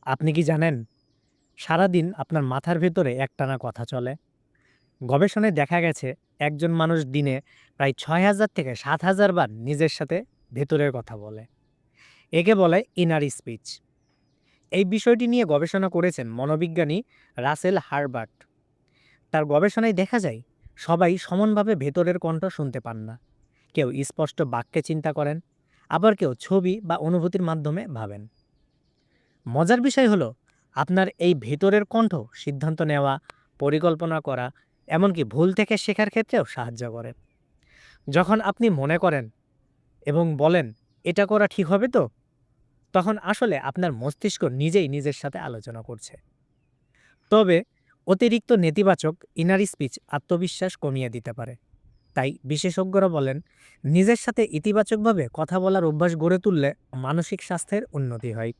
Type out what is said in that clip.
আপনি কি জানেন? সারাদিন আপনার মাথার ভেতরে একটানা কথা চলে। গবেষণায় দেখা গেছে একজন মানুষ দিনে প্রায় ৬,০০০ থেকে ৭,০০০ বার নিজের সাথে ভেতরের কথা বলে। একে বলে ইনার স্পিচ। এই বিষয়টি নিয়ে গবেষণা করেছেন মনোবিজ্ঞানী রাসেল হারবার্ট। তার গবেষণায় দেখা যায় সবাই সমানভাবে ভেতরের কণ্ঠ শুনতে পান না। কেউ স্পষ্ট বাক্যে চিন্তা করেন, আবার কেউ ছবি বা অনুভূতির মাধ্যমে ভাবেন। মজার বিষয় হলো আপনার এই ভেতরের কণ্ঠ সিদ্ধান্ত নেওয়া, পরিকল্পনা করা, এমনকি ভুল থেকে শেখার ক্ষেত্রেও সাহায্য করে। যখন আপনি মনে করেন এবং বলেন এটা করা ঠিক হবে তো, তখন আসলে আপনার মস্তিষ্ক নিজেই নিজের সাথে আলোচনা করছে। তবে অতিরিক্ত নেতিবাচক ইনার স্পিচ আত্মবিশ্বাস কমিয়ে দিতে পারে। তাই বিশেষজ্ঞরা বলেন নিজের সাথে ইতিবাচকভাবে কথা বলার অভ্যাস গড়ে তুললে মানসিক স্বাস্থ্যের উন্নতি হয়।